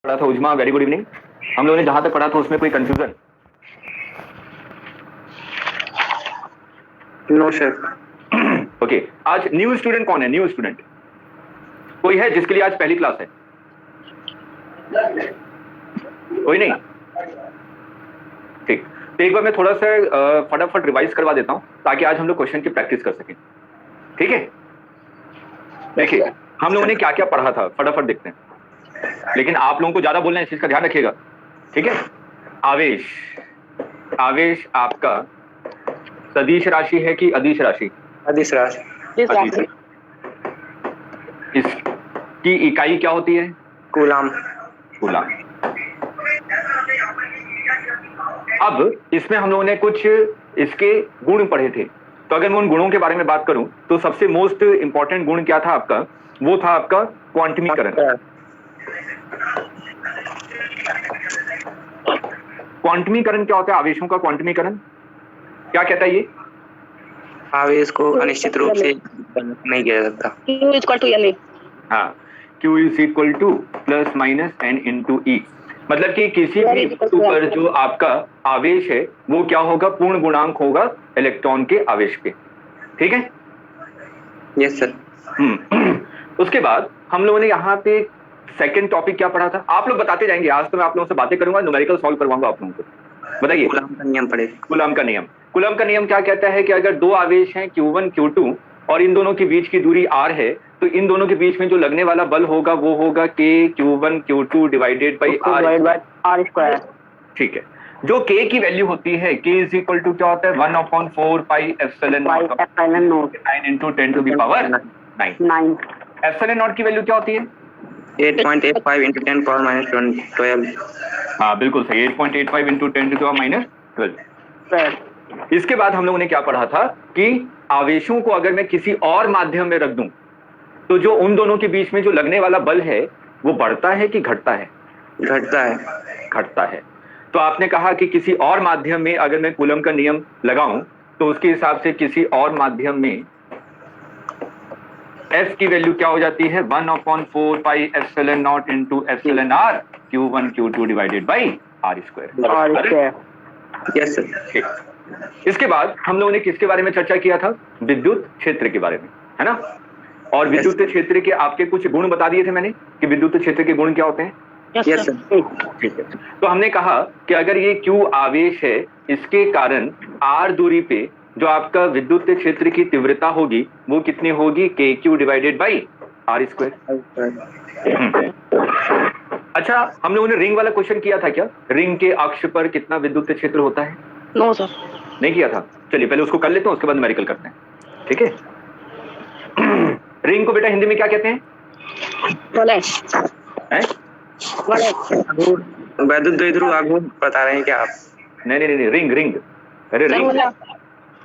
पढ़ा था Uzma, very good evening. हम लोगों ने जहां तक पढ़ा था उसमें कोई कंफ्यूजन? No sir. ओके, आज न्यू स्टूडेंट कौन है? न्यू स्टूडेंट कोई है जिसके लिए आज पहली क्लास है? कोई नहीं? ठीक, तो एक बार मैं थोड़ा सा फटाफट रिवाइज करवा देता हूं ताकि आज हम लोग क्वेश्चन की प्रैक्टिस कर सकें। ठीक है, देखिए हम लोगों ने क्या क्या पढ़ा था फटाफट देखते हैं, लेकिन आप लोगों को ज्यादा बोलना है, इस चीज का ध्यान रखिएगा। ठीक है, आवेश, आवेश आपका सदिश राशि है कि अदिश राशि? अदिश राशि। अदिश। इसकी इकाई क्या होती है? कूलाम। कूलाम। अब इसमें हम लोगों ने कुछ इसके गुण पढ़े थे, तो अगर मैं उन गुणों के बारे में बात करूं तो सबसे मोस्ट इंपॉर्टेंट गुण क्या था आपका? वो था आपका क्वांटमीकरण। क्वांटमीकरण क्या होता है? आवेशों का क्वांटमीकरण क्या कहता है? ये आवेश को अनिश्चित रूप से नहीं किया जा सकता। Q is equal to L A। हाँ, Q is equal to plus minus N into E, मतलब कि किसी भी वस्तु पर जो आपका आवेश है वो क्या होगा? पूर्ण गुणांक होगा इलेक्ट्रॉन के आवेश के। ठीक है? Yes sir. उसके बाद हम लोगों ने यहाँ पे सेकंड टॉपिक क्या पढ़ा था? आप लोग बताते जाएंगे, आज तो मैं आप लोगों से बातें करूंगा, न्यूमेरिकल सॉल्व करवाऊंगा आप लोगों को। बताइए। कूलाम का नियम पढ़े। कूलाम का नियम। कूलाम का नियम क्या कहता है कि अगर दो आवेश हैं Q1 Q2 और इन दोनों के बीच की दूरी r है, तो इन दोनों के बीच में जो लगने वाला बल होगा वो होगा K Q1 Q2 divided by R square. ठीक है, जो K की वैल्यू होती है K इज इक्वल टू क्या होता है? 1/4 pi epsilon naught 9 into 10 to the power 9। Epsilon naught की वैल्यू क्या होती है? 8.85 इंटू 10 पावर माइनस 12। हाँ बिल्कुल सही, 8.85 into 10 to the power minus 12। इसके बाद हम लोगों ने क्या पढ़ा था कि आवेशों को अगर मैं किसी और माध्यम में रख दूं तो जो उन दोनों के बीच में जो लगने वाला बल है वो बढ़ता है कि घटता है? घटता है। घटता है। तो आपने कहा कि किसी और माध्यम में अगर मैं कूलम का नियम लगाऊं तो उसके हिसाब से किसी और माध्यम में F की वैल्यू क्या हो जाती है? 1/4 pi epsilon not into epsilon r Q1 Q2 divided by r square. Yes sir. इसके बाद हम लोगों ने किसके बारे में चर्चा किया था? विद्युत क्षेत्र के बारे में, है ना? और विद्युत क्षेत्र के आपके कुछ गुण बता दिए थे मैंने कि विद्युत क्षेत्र के गुण क्या होते हैं। Yes sir. ठीक है, तो हमने कहा कि अगर ये Q आवेश है, इसके कारण r दूरी पे जो आपका विद्युत क्षेत्र की तीव्रता होगी वो कितनी होगी? KQ divided by r square. अच्छा, हम लोगों ने रिंग वाला क्वेश्चन किया था क्या? रिंग के अक्ष पर कितना विद्युत क्षेत्र होता है? नो सर, नहीं किया था। चलिए पहले उसको कर लेते हैं, उसके बाद न्यूमेरिकल करते हैं। ठीक है? रिंग को बेटा हिंदी में क्या कहते हैं? वैद्युत द्विध्रुव आघूर्ण बता रहे हैं क्या आप? नहीं, रिंग रिंग। अरे रिंग,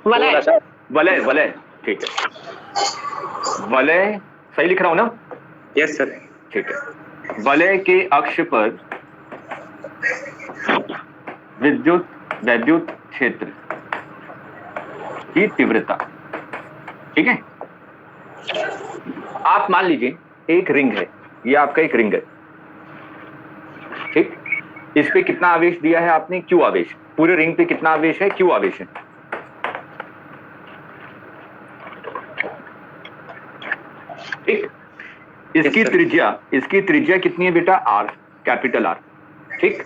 वलय वलय। ठीक है, वलय सही लिख रहा हूं ना? Yes sir. ठीक है, वलय के अक्ष पर वैद्युत क्षेत्र की तीव्रता। ठीक है, आप मान लीजिए एक रिंग है, ये आपका एक रिंग है। ठीक, इस पे कितना आवेश दिया है आपने? Q आवेश। पूरे रिंग पे कितना आवेश है? Q आवेश है। ठीक, इसकी त्रिज्या कितनी है बेटा? R, capital R। ठीक,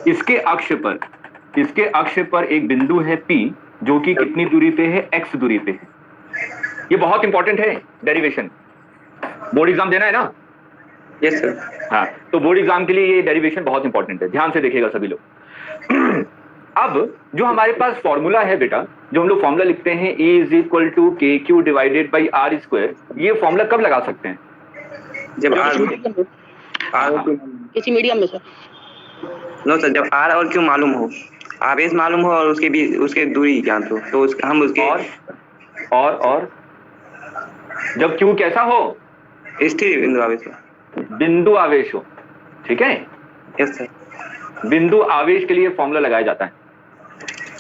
इसके अक्ष पर एक बिंदु है P जो कि कितनी दूरी पे है? X दूरी पे है। ये बहुत इंपॉर्टेंट है, डेरिवेशन। बोर्ड एग्जाम देना है ना? Yes sir. हाँ, तो बोर्ड एग्जाम के लिए ये डेरिवेशन बहुत इंपॉर्टेंट है, ध्यान से देखिएगा सभी लोग। अब जो हमारे पास फॉर्मूला है बेटा, जो हम लोग फॉर्मूला लिखते हैं E is equal to KQ divided by R square, ये फॉर्मूला कब लगा सकते हैं? जब किसी मीडियम में सर। नो सर, जब R और Q मालूम हो, आवेश मालूम हो और उसके बीच उसके दूरी ज्ञात हो, तो हम उसके और जब Q कैसा हो? स्थिर बिंदु आवेश हो। बिंदु आवेश हो। ठीक है? Yes sir. बिंदु आवेश के लिए फॉर्मूला लगाया जाता है।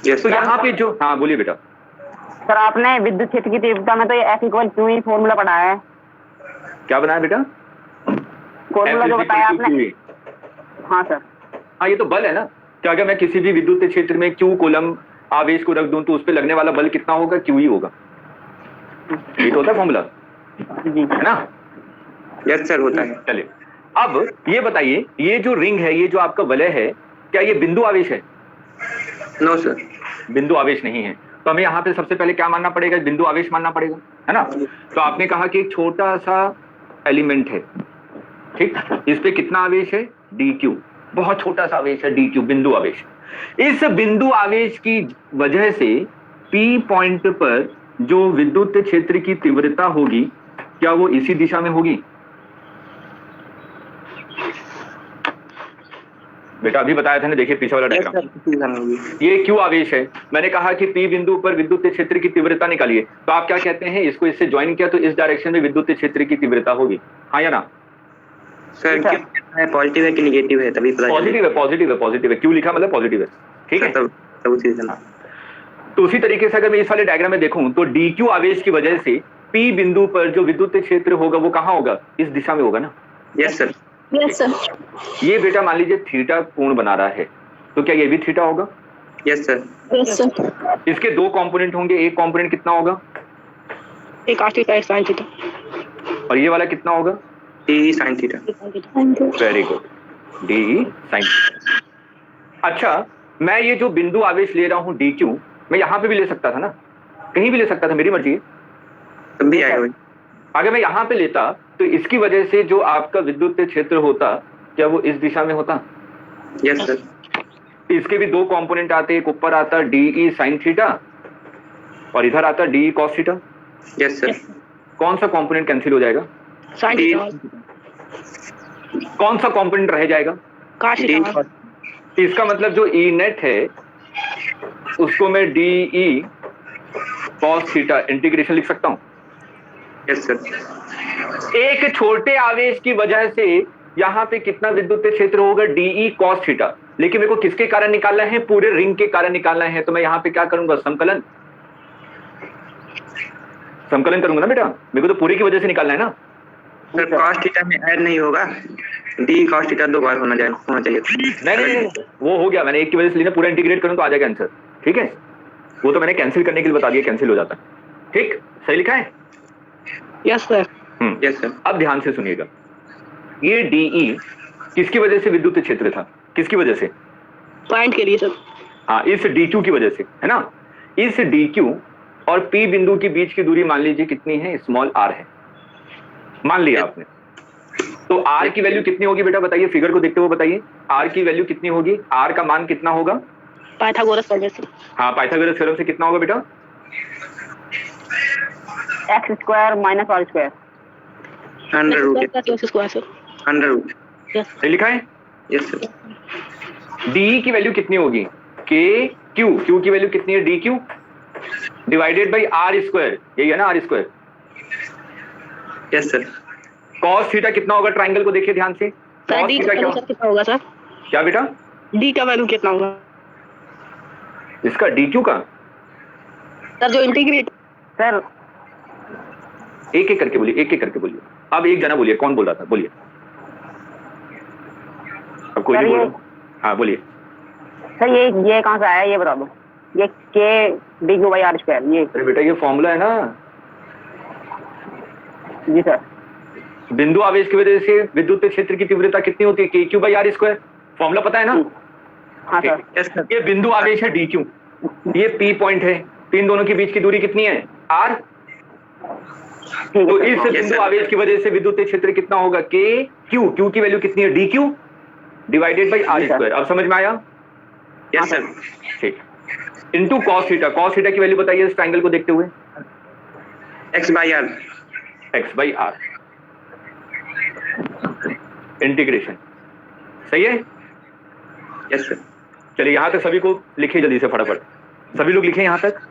यस तो यहाँ पे जो, हाँ बोलिए बेटा। सर आपने विद्युत क्षेत्र की तीव्रता में तो F इक्वल Q ही फॉर्मूला पढ़ा है। क्या बनाया बेटा? फॉर्मूला जो बताया आपने। हाँ सर। हाँ, ये तो बल है ना, कि अगर मैं किसी भी विद्युत क्षेत्र में क्यू कूलम आवेश को रख दूं तो उस पर लगने वाला बल कितना होगा, क्यू ही होगा। ये तो होता है फॉर्मूला, जी है ना? यस सर, होता है। चलिए, अब ये बताइए, ये जो रिंग है, ये जो आपका वलय है, क्या ये बिंदु आवेश है? No sir. बिंदु आवेश नहीं है। तो हमें यहाँ पे सबसे पहले क्या मानना पड़ेगा, बिंदु आवेश मानना पड़ेगा, है ना? तो आपने कहा कि एक छोटा सा एलिमेंट है, ठीक, इस पे कितना आवेश है, डी क्यू, बहुत छोटा सा आवेश है डी क्यू, बिंदु आवेश। इस बिंदु आवेश की वजह से पी पॉइंट पर जो विद्युत क्षेत्र की तीव्रता होगी, क्या वो इसी दिशा में होगी? बेटा अभी बताया था ना, देखिए पीछे वाला डायग्राम, ये क्यू आवेश है। मैंने कहा कि पी बिंदु पर विद्युत क्षेत्र की तीव्रता निकालिए, तो आप क्या कहते हैं, इसको इससे ज्वाइन किया तो इस डायरेक्शन में विद्युत क्षेत्र की तीव्रता होगी, हाँ या ना? सर क्यों है, पॉजिटिव है कि निगेटिव है, तभी पता पॉजिटिव है, पॉजिटिव है, पॉजिटिव है, क्यू लिखा मतलब पॉजिटिव है, ठीक है। तब उसी रीजन। तो उसी तरीके से अगर मैं इस वाले डायग्राम में देखूं तो डी क्यू आवेश की वजह से पी बिंदु पर जो विद्युत क्षेत्र होगा वो कहाँ होगा, इस दिशा में होगा ना? Yes sir. Yes sir. ये बेटा मान लीजिए थीटा कोण बना रहा है, तो क्या ये भी थीटा होगा? Yes sir. Yes sir. इसके दो कंपोनेंट होंगे, एक कंपोनेंट कितना होगा, एक cos थीटा, एक sin थीटा। और ये वाला कितना होगा, डी साइन थीटा। Very good, D sine. अच्छा, मैं ये जो बिंदु आवेश ले रहा हूं डी क्यू, मैं यहां पे भी ले सकता था ना, कहीं भी ले सकता था, मेरी मर्जी है। तब भी आएगा। अगर मैं यहां पे लेता तो इसकी वजह से जो आपका विद्युत क्षेत्र होता, क्या वो इस दिशा में होता? Yes sir. इसके भी दो कंपोनेंट आते, एक ऊपर आता डीई साइन थीटा और इधर आता डीई कॉस थीटा। Yes sir. कौन सा कंपोनेंट कैंसिल हो जाएगा, sin थीटा। कौन सा कंपोनेंट रह जाएगा, cos थीटा। इसका मतलब जो ई नेट है उसको मैं डीई कॉस थीटा इंटीग्रेशन लिख सकता हूं। Yes sir. एक छोटे आवेश की वजह से यहां पे कितना विद्युत क्षेत्र होगा, डीई कॉस थीटा, लेकिन मेरे को किसके कारण निकालना है, पूरे रिंग के कारण निकालना है। तो मैं यहां पे क्या करूंगा, संकलन, संकलन करूंगा ना बेटा, मेरे को तो पूरे की वजह से निकालना है ना। सर cos थीटा में ऐड नहीं होगा, डी cos थीटा दो बार होना चाहिए। नहीं, वो हो गया, मैंने एक की वजह से लेना, पूरा इंटीग्रेट करूं तो आ जाएगा आंसर, ठीक है। वो तो मैंने कैंसिल करने के लिए बता दिया, कैंसिल हो जाता है, ठीक, सही लिखा है। Yes sir. Yes sir. अब ध्यान से सुनिएगा, ये डीई किसकी वजह से विद्युत क्षेत्र था, किसकी वजह से, पॉइंट के लिए सर। हाँ, इस डी क्यू की वजह से, है ना। इस डी क्यू और पी बिंदु के बीच की दूरी मान लीजिए कितनी है, स्मॉल आर है, मान लिया आपने। तो आर की वैल्यू कितनी होगी बेटा, बताइए, फिगर को देखते हुए बताइए, आर की वैल्यू कितनी होगी, आर का मान कितना होगा, पाइथागोरस थ्योरम से। हाँ, पाइथागोरस थ्योरम से कितना होगा बेटा, X square minus Y square. Under root. Square sir. Under root. Yes. सही लिखा है। Yes sir. डी की वैल्यू कितनी होगी, के क्यू, क्यू की वैल्यू कितनी है, D Q divided by R square, यही है ना, R square. Yes sir. Cos थीटा कितना होगा, ट्राइंगल को देखिए ध्यान से, सर कॉस डी थीटा क्या, कितना होगा सर, क्या बेटा, डी का वैल्यू कितना होगा इसका डी क्यू का, सर, जो इंटीग्रेट। सर एक एक करके बोलिए, एक एक करके बोलिए। अब एक जना बोलिए, कौन बोल रहा था, बोलिए, अब कोई नहीं बोल रहा, हाँ बोलिए। सर ये कहाँ से आया, ये बता दो, ये K D Q by R square, ये। अरे बेटा ये फॉर्मूला है ना, जी सर। बिंदु आवेश की वजह से विद्युत क्षेत्र की तीव्रता कितनी होती है, K Q by R square, formula पता है ना। हाँ सर। Yes sir. ये बिंदु आवेश है डी क्यू, ये पी पॉइंट है, तो इन दोनों के बीच की दूरी कितनी है, आर। तो इस बिंदु आवेश की वजह से विद्युत क्षेत्र कितना होगा, के क्यू, क्यू की वैल्यू कितनी है, D Q divided by R square. अब समझ में आया। Yes sir. ठीक, into cos theta, cos theta की वैल्यू बताइए इस ट्रायंगल को देखते हुए, X by R. X by R integration, सही है। Yes sir. चलिए यहां तक सभी को लिखिए जल्दी से फटाफट, सभी लोग लिखें यहां तक।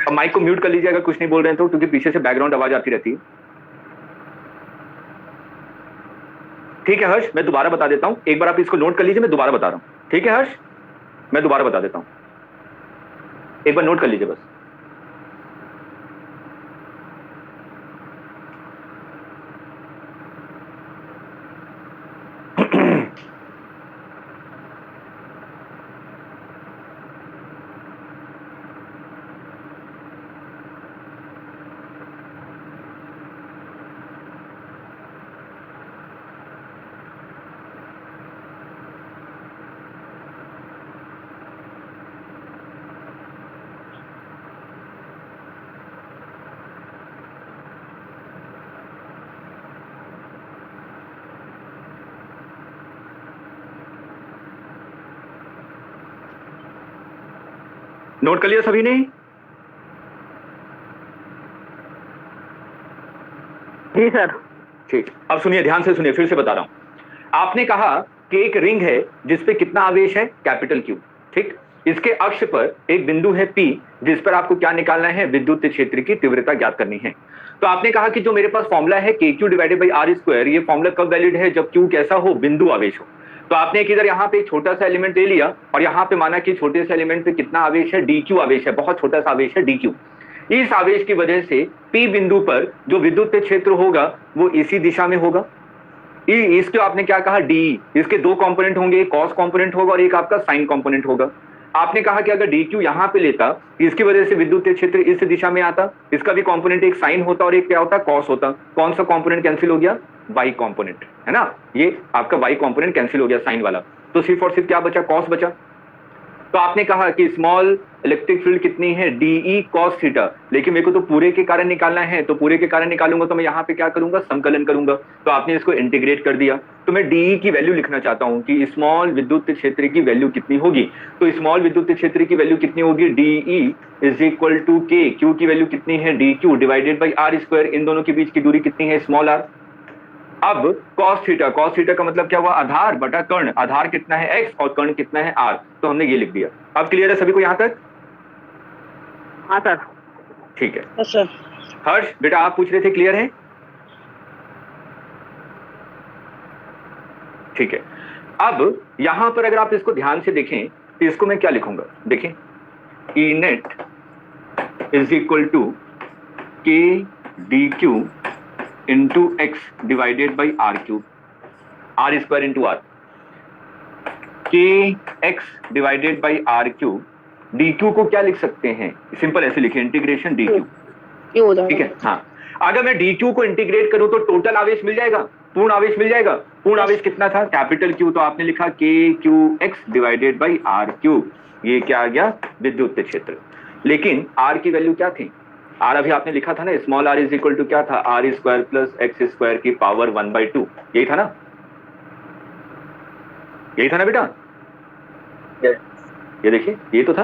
अब माइक को म्यूट कर लीजिए अगर कुछ नहीं बोल रहे हैं तो, क्योंकि पीछे से बैकग्राउंड आवाज आती रहती है। ठीक है हर्ष, मैं दोबारा बता देता हूं, एक बार आप इसको नोट कर लीजिए, मैं दोबारा बता रहा हूं, ठीक है हर्ष, मैं दोबारा बता देता हूं, एक बार नोट कर लीजिए बस। नोट कर लिया सभी ने? जी सर। ठीक, अब सुनिए, ध्यान से सुनिए, फिर से बता रहा हूं। आपने कहा कि एक रिंग है जिसपे कितना आवेश है? Capital Q. ठीक, इसके अक्ष पर एक बिंदु है P, जिस पर आपको क्या निकालना है? विद्युत क्षेत्र की तीव्रता ज्ञात करनी है। तो आपने कहा कि जो मेरे पास फॉर्मूला है KQ divided by R square, ये फॉर्मूला कब वैलिड है? जब Q कैसा हो? बिंदु आवेश हो। तो आपने एक इधर यहाँ पे एक छोटा सा एलिमेंट ले लिया और यहाँ पे माना कि छोटे से एलिमेंट पे कितना आवेश है? DQ आवेश है, बहुत छोटा सा आवेश है DQ। इस आवेश की वजह से P बिंदु पर जो विद्युत क्षेत्र होगा वो इसी दिशा में होगा। इसको आपने क्या कहा? डी। इसके दो कंपोनेंट होंगे, एक कॉस कंपोनेंट होगा और एक आपका साइन कंपोनेंट होगा। आपने कहा कि अगर DQ यहां पे लेता, इसकी वजह से विद्युत क्षेत्र इस दिशा में आता, इसका भी कंपोनेंट एक साइन होता और एक क्या होता? कॉस होता। कौन सा कंपोनेंट कैंसिल हो गया? वाई कंपोनेंट, है ना? ये आपका वाई कंपोनेंट कैंसिल हो गया साइन वाला, तो सिर्फ और सिर्फ क्या बचा? कॉस बचा। तो आपने कहा कि स्मॉल इलेक्ट्रिक फील्ड कितनी है? DE cos theta. लेकिन मेरे को तो पूरे के कारण निकालना है, तो पूरे के कारण निकालूंगा तो मैं यहाँ पे क्या करूंगा? संकलन करूंगा। तो आपने इसको इंटीग्रेट कर दिया। तो मैं DE की वैल्यू लिखना चाहता हूं कि स्मॉल विद्युत क्षेत्र की वैल्यू कितनी होगी। तो स्मॉल विद्युत क्षेत्र की वैल्यू कितनी होगी? DE is equal to K। Q की वैल्यू कितनी है? DQ divided by R square. इन दोनों के बीच की दूरी कितनी है? Small r। अब cos थीटा का मतलब क्या हुआ? आधार बटा कर्ण। आधार कितना है? x और कर्ण कितना है? r। तो हमने ये लिख दिया। अब क्लियर है सभी को यहां तक? हाँ सर। ठीक है। Yes sir. हर्ष बेटा आप पूछ रहे थे, क्लियर है? ठीक है। अब यहां पर अगर आप इसको ध्यान से देखें तो इसको मैं क्या लिखूंगा? देखें, E net is equal to K DQ into X divided by R cube, R square into R। K X divided by R cube. DQ को क्या लिख सकते हैं? सिंपल ऐसे लिखे, इंटीग्रेशन DQ। ये हो जाएगा। ठीक है, हाँ। अगर मैं DQ को इंटीग्रेट करूं तो टोटल आवेश मिल जाएगा, पूर्ण आवेश मिल जाएगा। पूर्ण आवेश कितना था? Capital Q। तो आपने लिखा KQX divided by R cube. ये क्या आ गया? विद्युत क्षेत्र। लेकिन R की वैल्यू क्या थी? R अभी आपने लिखा था ना, small r is equal to क्या था? R square plus X square की पावर 1/2। यही था ना? यही था ना बेटा? ये देखिए, ये तो था।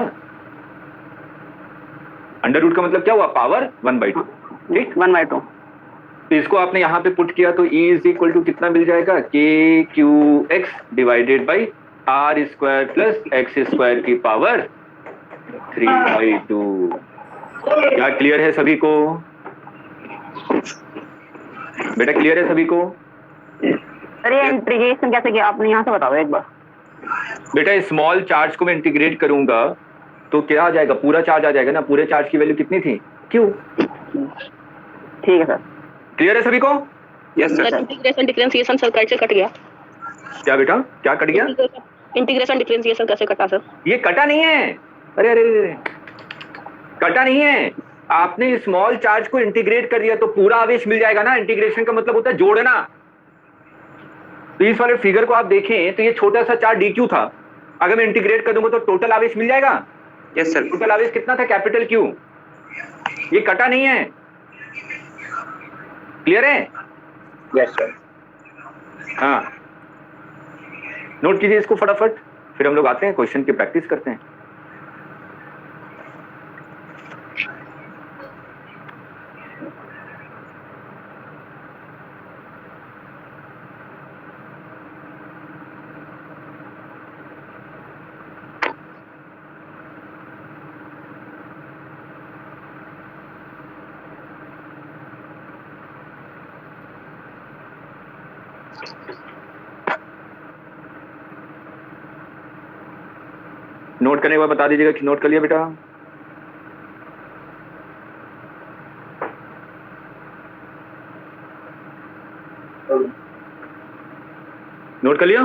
अंडर रूट का मतलब क्या हुआ? पावर 1/2। ठीक, 1/2। तो इसको आपने यहाँ पे पुट किया तो E इज इक्वल टू कितना मिल जाएगा? KQX divided by R square plus X square की पावर 3/2। क्या क्लियर है सभी को? बेटा क्लियर है सभी को? सर ये इंटीग्रेशन कैसे किया आपने? यहाँ से बताओ एक बार। बेटा स्मॉल चार्ज को मैं इंटीग्रेट करूंगा तो क्या आ जाएगा? पूरा चार्ज आ जाएगा ना। पूरे चार्ज की वैल्यू कितनी थी? Q। ठीक है सर। क्लियर है सभी को? Yes sir sir. Integration differentiation sir कैसे कट गया? क्या बेटा, क्या कट गया? इंटीग्रेशन डिफरेंशिएशन कैसे कटा सर? ये कटा नहीं है। अरे अरे अरे, कटा नहीं है। आपने स्मॉल चार्ज को इंटीग्रेट कर दिया तो पूरा आवेश मिल जाएगा ना। इंटीग्रेशन का मतलब होता है जोड़ना। तो इस वाले फिगर को आप देखें तो ये छोटा सा चार्ज DQ था, अगर मैं इंटीग्रेट कर दूंगा तो टोटल आवेश मिल जाएगा। Yes sir. टोटल आवेश कितना था? Capital Q। ये कटा नहीं है। क्लियर है? Yes sir. हाँ, नोट कीजिए इसको फटाफट, फिर हम लोग आते हैं क्वेश्चन की प्रैक्टिस करते हैं। नोट करने के बाद बता दीजिएगा कि नोट कर लिया बेटा। नोट कर लिया?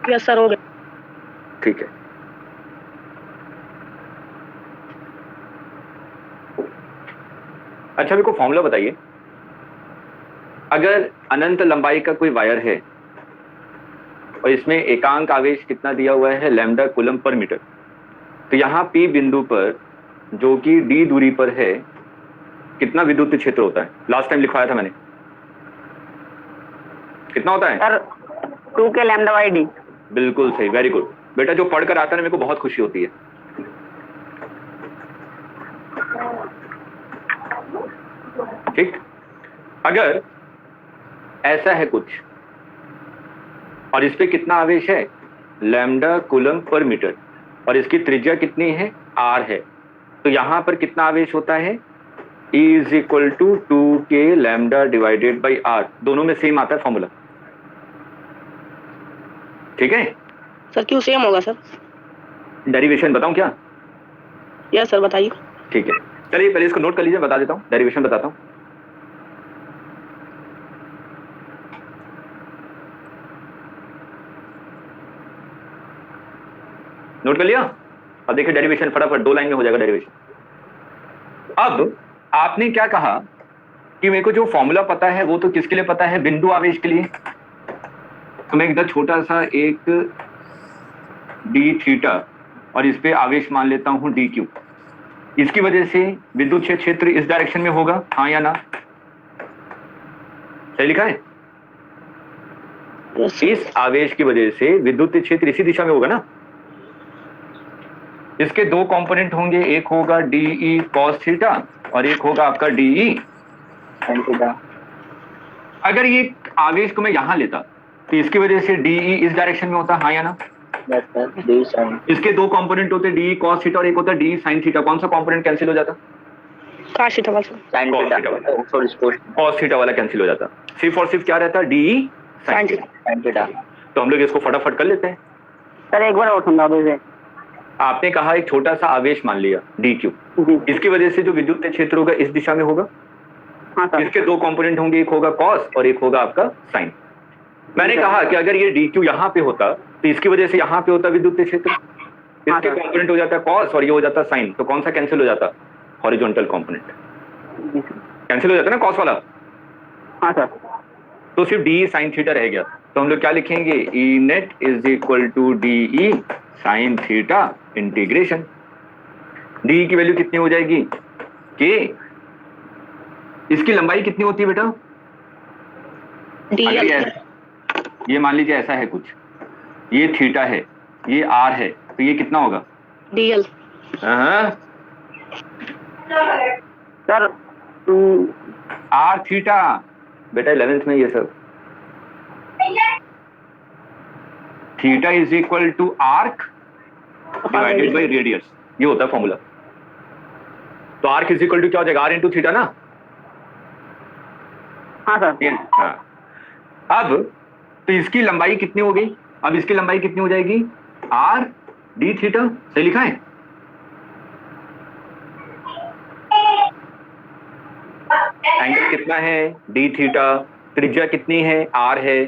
यस सर, हो गया। ठीक है। अच्छा मेरे को फॉर्मूला बताइए। अगर अनंत लंबाई का कोई वायर है और इसमें एकांक आवेश कितना दिया हुआ है? लैम्डा कूलम पर मीटर। तो यहाँ P बिंदु पर जो कि d दूरी पर है कितना विद्युत क्षेत्र होता है? लास्ट टाइम लिखवाया था मैंने, कितना होता है? Sir 2k lambda by D. बिल्कुल सही, वेरी गुड बेटा। जो पढ़कर आता है ना, मेरे को बहुत खुशी होती है। ठीक, अगर ऐसा है कुछ और इस पे कितना आवेश है? लैम्डा कूलम पर मीटर, और इसकी त्रिज्या कितनी है? r है। तो यहां पर कितना आवेश होता है? E is equal to 2k lambda divided by r। दोनों में सेम आता है फॉर्मूला, ठीक है? सर क्यों सेम होगा सर? डेरिवेशन बताऊं क्या? यस सर बताइए। ठीक है, चलिए पहले इसको नोट कर लीजिए, बता देता हूं, डेरिवेशन बताता हूं। नोट कर लिया? अब देखिए डेरिवेशन फटाफट 2 लाइन में हो जाएगा डेरिवेशन। अब आपने क्या कहा कि मेरे को जो फॉर्मूला पता है वो तो किसके लिए पता है? बिंदु आवेश के लिए। तो मैं इधर छोटा सा एक डी थीटा और इस पे आवेश मान लेता हूं डी क्यू। इसकी वजह से विद्युत क्षेत्र इस डायरेक्शन में होगा, हाँ या ना? सही लिखा है? यस इस आवेश की वजह से विद्युत क्षेत्र इसी दिशा में होगा ना। इसके 2 कंपोनेंट होंगे, एक होगा डीई कॉस थीटा और एक होगा आपका डीई साइन थीटा। अगर ये आवेश को मैं यहां लेता तो इसकी वजह से डीई इस डायरेक्शन में होता, हाँ या ना? D sine. इसके 2 कंपोनेंट होते, डीई कॉस थीटा और एक होता डीई साइन थीटा। कौन सा कंपोनेंट कैंसिल हो जाता? काश थीटा वाला साइन कॉस थीटा वाला। कॉस थीटा वाला कैंसिल हो जाता। सिर्फ और सिर्फ क्या रहता? डीई साइन थीटा। तो हम लोग इसको फटाफट कर लेते हैं। सर एक बार और समझा दो इसे। आपने कहा एक छोटा सा आवेश मान लिया डी क्यू, जी। इसकी वजह से जो विद्युत क्षेत्र होगा इस दिशा में होगा। हाँ सर। इसके 2 कंपोनेंट होंगे, एक होगा कॉस और एक होगा आपका साइन। मैंने कहा कि अगर ये डी क्यू यहाँ पे होता तो इसकी वजह से यहाँ पे होता विद्युत क्षेत्र, इसके कंपोनेंट हो जाता कॉस और ये हो जाता साइन। तो कौन सा कैंसिल हो जाता? हॉरिजॉन्टल कंपोनेंट कैंसिल हो जाता ना, कॉस वाला। हाँ सर। तो सिर्फ डी साइन थीटा रह गया। तो हम लोग क्या लिखेंगे? E net is equal to DE sine theta integration. D की वैल्यू कितनी हो जाएगी? के। इसकी लंबाई कितनी होती है बेटा? डीएल। ये मान लीजिए ऐसा है कुछ, ये थीटा है, ये आर है, तो ये कितना होगा? डीएल। सर आर थीटा बेटा 11th में ये सब। थीटा is equal to arc divided by radius, ये होता है फॉर्मूला। तो आर्क इज इक्वल टू क्या हो जाएगा? आर इंटू थीटा ना। हाँ सर। हाँ। अब तो इसकी लंबाई कितनी हो गई? अब इसकी लंबाई कितनी हो जाएगी? आर डी थीटा। सही लिखा है? एंगल कितना है? D theta. त्रिज्या कितनी है? आर है।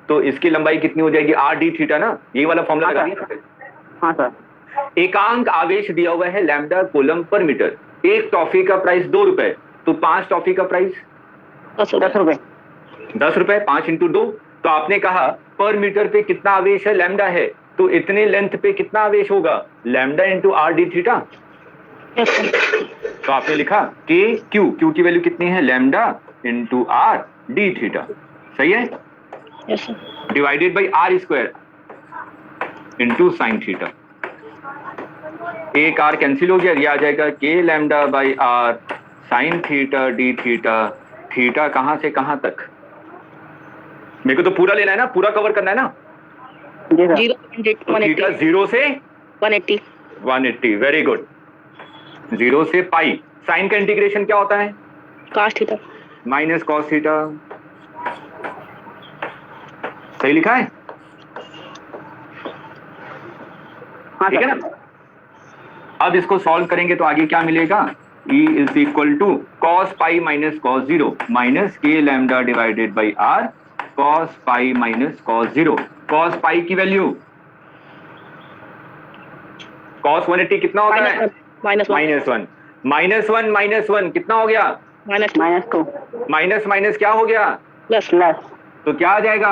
तो इसकी लंबाई कितनी हो जाएगी? आर डी थीटा ना। ये वाला फॉर्मूला लगा दिया। हाँ सर। एकांक आवेश दिया हुआ है लैम्डा कूलम पर मीटर। एक टॉफी का प्राइस 2 रुपए, तो 5 टॉफी का प्राइस 10 रुपए। 10 रुपए, 5 इंटू 2। तो आपने कहा पर मीटर पे कितना आवेश है? लैम्डा है। तो इतने लेंथ पे कितना आवेश होगा? Lambda into R D theta. तो आपने लिखा के क्यू, क्यू की वैल्यू कितनी है? लैम्डा इंटू आर डी थीटा। सही है? Yes sir. Divided by R square into sine थीटा। एक आर कैंसिल हो गया, ये आ जाएगा K lambda by R sine थीटा डी थीटा। थीटा कहां से कहां तक? मेरे को तो पूरा लेना है ना, पूरा कवर करना है ना। जी सर। तो थीटा 0 से 180। 180, वेरी गुड। 0 से पाई। साइन का इंटीग्रेशन क्या होता है? काश थीटा माइनस कॉस थीटा। सही लिखा है? हाँ ठीक है सर। ना? अब इसको सॉल्व करेंगे तो आगे क्या मिलेगा? E is equal to cos pi minus cos 0 minus K lambda divided by R cos pi minus cos 0। Cos pi की वैल्यू कॉस 180 कितना होता है? Minus one. माइनस वन कितना हो गया? माइनस -2 माइनस माइनस क्या हो गया? प्लस। तो क्या आ जाएगा?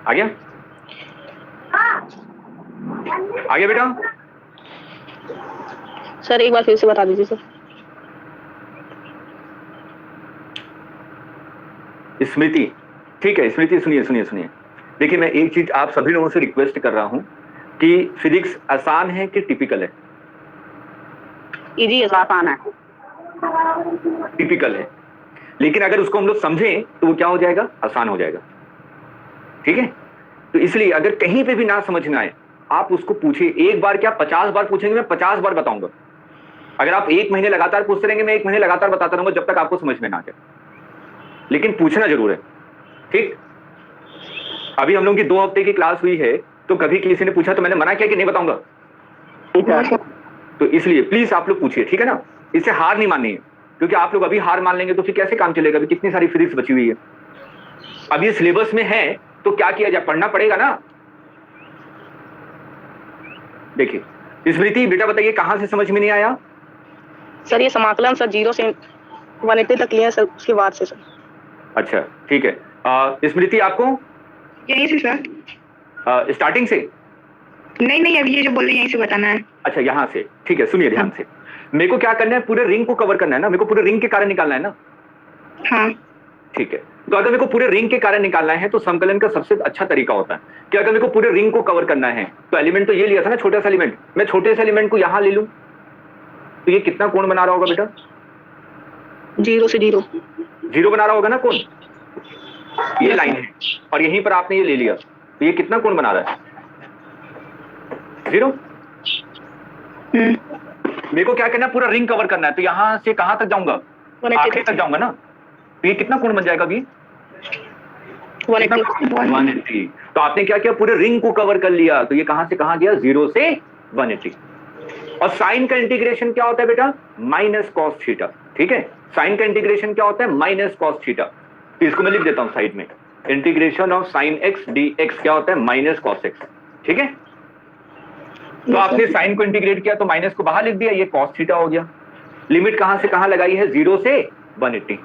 आ गया? आ गया बेटा? सर एक बार फिर से बता दीजिए सर। स्मृति, ठीक है स्मृति, सुनिए सुनिए सुनिए। देखिए मैं एक चीज आप सभी लोगों से रिक्वेस्ट कर रहा हूं कि फिजिक्स आसान है कि टिपिकल है? इजी है सर। आसान है। टिपिकल है, लेकिन अगर उसको हम लोग समझें तो वो क्या हो जाएगा, आसान हो जाएगा। ठीक है, तो इसलिए अगर कहीं पे भी ना समझ में आए आप उसको पूछिए, एक बार क्या 50 बार पूछेंगे, मैं 50 बार बताऊंगा। अगर आप 1 महीने लगातार पूछते रहेंगे, मैं 1 महीने लगातार बताता रहूंगा जब तक आपको समझ में ना आ जाए, लेकिन पूछना जरूर है। ठीक, अभी हम लोगों की 2 हफ्ते की क्लास हुई है, तो कभी किसी ने पूछा तो मैंने मना किया कि नहीं बताऊंगा? तो इसलिए प्लीज आप लोग पूछिए, ठीक है ना, इससे हार नहीं माननी है, क्योंकि आप लोग अभी हार मान लेंगे तो फिर कैसे काम चलेगा? अभी कितनी सारी फिजिक्स बची हुई है, अब ये सिलेबस में है तो क्या किया जाए, पढ़ना पड़ेगा ना। देखिए स्मृति बेटा बताइए कहां से समझ में नहीं आया? सर ये समाकलन सर 0 से 180 तक लिए सर, उसके बाद से सर। अच्छा ठीक है, स्मृति आपको यहीं से सर। स्टार्टिंग से? नहीं अब ये जो बोल रहे यहीं से बताना है। अच्छा यहाँ से, ठीक है सुनिए ध्यान से। मेरे को क्या करना है, पूरे रिंग को कवर करना है ना, मेरे को पूरे रिंग के कारण निकालना है ना। हाँ ठीक है, तो अगर मेरे को पूरे रिंग के कारण निकालना है तो संकलन का सबसे अच्छा तरीका होता है कि अगर मेरे को पूरे रिंग को कवर करना है तो एलिमेंट तो ये लिया था ना, छोटा सा एलिमेंट, मैं छोटे से एलिमेंट को यहां ले लूं तो ये कितना कोण बना रहा होगा बेटा? 0 से 0 बना रहा होगा ना कोण, ये लाइन है और यहीं पर आपने ये ले लिया तो ये कितना कोण बना रहा है? 0। मेरे को क्या करना है, पूरा रिंग कवर करना है, तो यहां से कहां तक जाऊंगा, आखिरी तक जाऊंगा ना, तो ये कितना कोण बन जाएगा अभी? 180। तो आपने क्या किया, पूरे रिंग को कवर कर लिया, तो ये कहां से कहां गया, 0 से 180। और साइन का इंटीग्रेशन क्या होता है बेटा, माइनस कॉस थीटा। ठीक है, साइन का इंटीग्रेशन क्या होता है, माइनस कॉस थीटा। तो इसको मैं लिख देता हूं साइड में, integration of sine x D x क्या होता है, माइनस कॉस एक्स। ठीक है, तो आपने साइन को इंटीग्रेट किया तो माइनस को बाहर लिख दिया, ये कॉस थीटा हो गया। लिमिट कहां से कहां लगाई है, 0 से 180।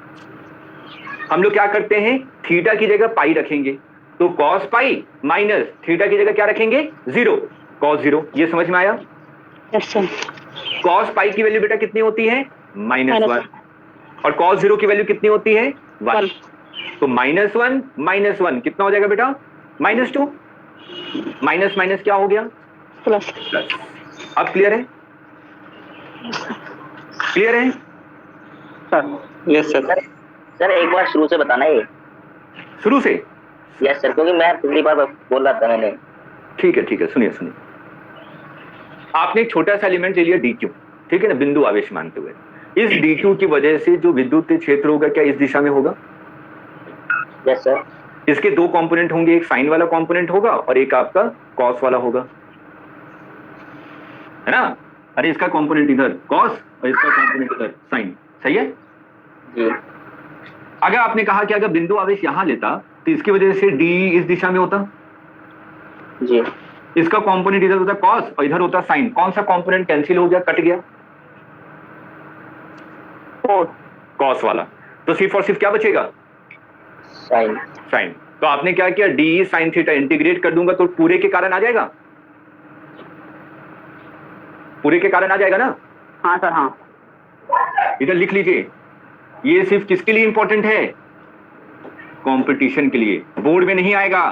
हम लोग क्या करते हैं, थीटा की जगह पाई रखेंगे, तो कॉस पाई माइनस थीटा की जगह क्या रखेंगे, 0, कॉस 0। ये समझ में आया? Yes sir. कॉस पाई की वैल्यू बेटा कितनी होती है, -1, और कॉस 0 की वैल्यू कितनी होती है, 1। तो -1 कितना हो जाएगा बेटा, -2, माइनस माइनस क्या हो गया, प्लस। अब क्लियर है? क्लियर है सर यस सर। सर एक बार शुरू से बताना ये। शुरू से? यस सर, क्योंकि मैं पिछली बार बोल रहा था मैंने। ठीक है सुनिए सुनिए। आपने एक छोटा सा एलिमेंट ले लिया dq, ठीक है ना, बिंदु आवेश मानते हुए। इस dq की वजह से जो विद्युत क्षेत्र होगा क्या इस दिशा में होगा? Yes sir. इसके 2 कंपोनेंट होंगे, एक साइन वाला कंपोनेंट होगा और एक आपका कॉस वाला होगा, है ना। अरे इसका कंपोनेंट इधर कॉस और इसका कंपोनेंट इधर साइन, सही है जी। अगर आपने कहा कि अगर बिंदु आवेश यहां लेता तो इसकी वजह से d इस दिशा में होता, जी। इसका कंपोनेंट इधर होता कॉस और इधर होता साइन, कौन सा कंपोनेंट कैंसिल हो गया, कट गया, कॉस वाला। तो सिर्फ और सिर्फ क्या बचेगा, साइन। तो आपने क्या किया, डी साइन थीटा इंटीग्रेट कर दूंगा तो पूरे के कारण आ जाएगा, पूरे के कारण आ जाएगा ना। हाँ सर हाँ। इधर लिख लीजिए, ये सिर्फ किसके लिए इंपॉर्टेंट है, कंपटीशन के लिए। बोर्ड में नहीं आएगा,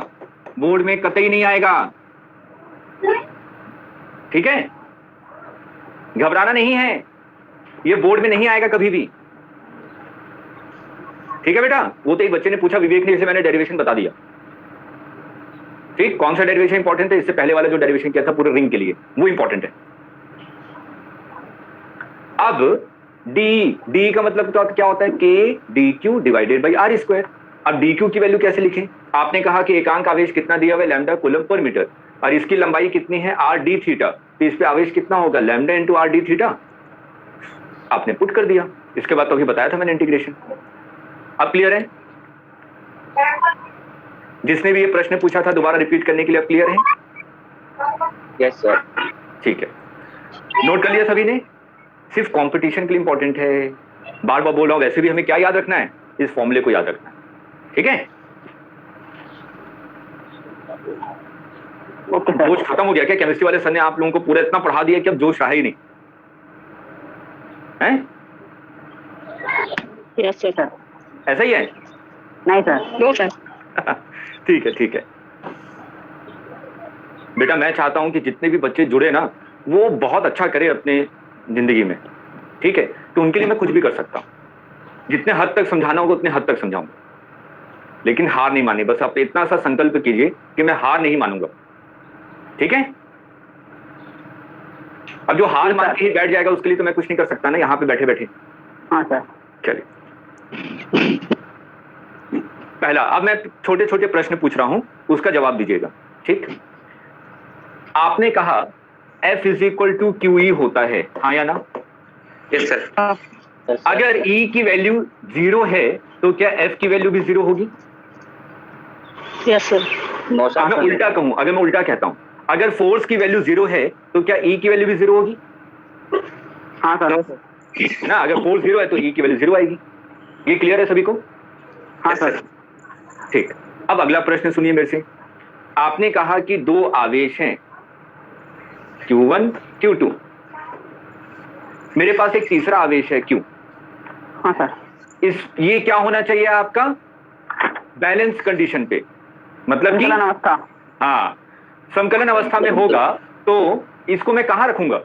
बोर्ड में कतई नहीं आएगा, ठीक है, घबराना नहीं है, ये बोर्ड में नहीं आएगा कभी भी, ठीक है बेटा। वो तो एक बच्चे ने पूछा विवेक ने, इसे मैंने डेरिवेशन बता दिया। ठीक, कौन सा डेरिवेशन इंपॉर्टेंट है, इससे पहले वाला जो डेरिवेशन किया था पूरे रिंग के लिए वो इंपॉर्टेंट है। अब डी का मतलब तो क्या होता है, K D Q divided by R square. अब डी क्यू की वैल्यू कैसे लिखें, आपने कहा कि एकांक आवेश कितना दिया हुआ है, लैम्डा कूलम पर मीटर, और इसकी लंबाई कितनी है, आर डी थीटा, तो इस पे आवेश कितना होगा, lambda into R D theta. आपने पुट कर दिया, इसके बाद तो अभी बताया था मैंने इंटीग्रेशन। अब क्लियर है? जिसने भी ये प्रश्न पूछा था दोबारा रिपीट करने के लिए अब क्लियर है? Yes sir. ठीक है, नोट कर लिया सभी ने। सिर्फ कंपटीशन के लिए इंपॉर्टेंट है, बार बार बोल रहा हूं, वैसे भी हमें क्या याद रखना है, इस फॉर्मूले को याद रखना है, ठीक है। जोश खत्म हो गया क्या, केमिस्ट्री वाले सर ने आप लोगों को पूरा इतना पढ़ा दिया कि अब जोश रहा ही नहीं, हैं? Yes sir. सर ऐसा ही है? नहीं सर। No sir. ठीक है ठीक है बेटा, मैं चाहता हूं कि जितने भी बच्चे जुड़े ना वो बहुत अच्छा करे अपने जिंदगी में, ठीक है? तो उनके लिए मैं कुछ भी कर सकता हूं, जितने हद तक समझाना होगा उतने हद तक समझाऊंगा, लेकिन हार नहीं माननी। बस आप इतना सा संकल्प कीजिए कि मैं हार नहीं मानूंगा, ठीक है? अब जो हार मान के ही बैठ जाएगा उसके लिए तो मैं कुछ नहीं कर सकता ना यहाँ पे बैठे बैठे। हाँ सर। चलिए पहला, अब मैं छोटे छोटे प्रश्न पूछ रहा हूं, उसका जवाब दीजिएगा, ठीक? आपने कहा F is equal to Q E होता है, हाँ या ना? Yes sir. हाँ। अगर E की वैल्यू 0 है तो क्या F की वैल्यू भी 0 होगी? Yes sir. मैं उल्टा कहूं, अगर मैं उल्टा कहता हूं, अगर फोर्स की वैल्यू 0 है तो क्या E की वैल्यू भी 0 होगी? हाँ सर। ना, अगर फोर्स 0 है तो E की वैल्यू 0 आएगी। ये क्लियर है सभी को? हाँ सर। ठीक। अब अगला प्रश्न सुनिए मेरे से। आपने कहा कि दो आवेश हैं Q1 Q2, मेरे पास एक तीसरा आवेश है Q। हाँ सर। ये क्या होना चाहिए आपका? बैलेंस कंडीशन पे, मतलब कि संतुलन अवस्था। हाँ, समकलन अवस्था में होगा। तो इसको मैं कहाँ रखूंगा?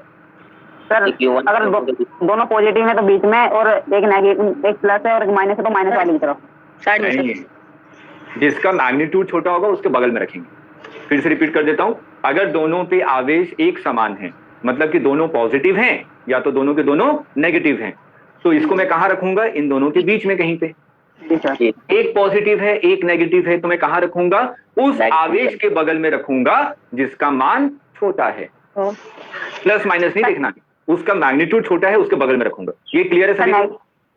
सर अगर दोनों पॉजिटिव है तो बीच में, और एक नेगेटिव, एक प्लस है और एक माइनस है तो माइनस वाली की तरफ। साइड में नहीं, सर। जिसका मैग्नीट्यूड छोटा होगा उसके बगल में रखेंगे। फिर से रिपीट कर देता हूं, अगर दोनों पे आवेश एक समान है, मतलब कि दोनों पॉजिटिव हैं या तो दोनों के दोनों नेगेटिव हैं, तो इसको मैं कहाँ रखूंगा? इन दोनों के बीच में कहीं पे। जी सर। एक पॉजिटिव है एक नेगेटिव है, तो मैं कहाँ रखूंगा? उस आवेश के बगल में रखूंगा जिसका मान छोटा है। प्लस माइनस नहीं देखना, उसका मैग्नीट्यूड छोटा है उसके बगल में रखूंगा। ये क्लियर है सभी?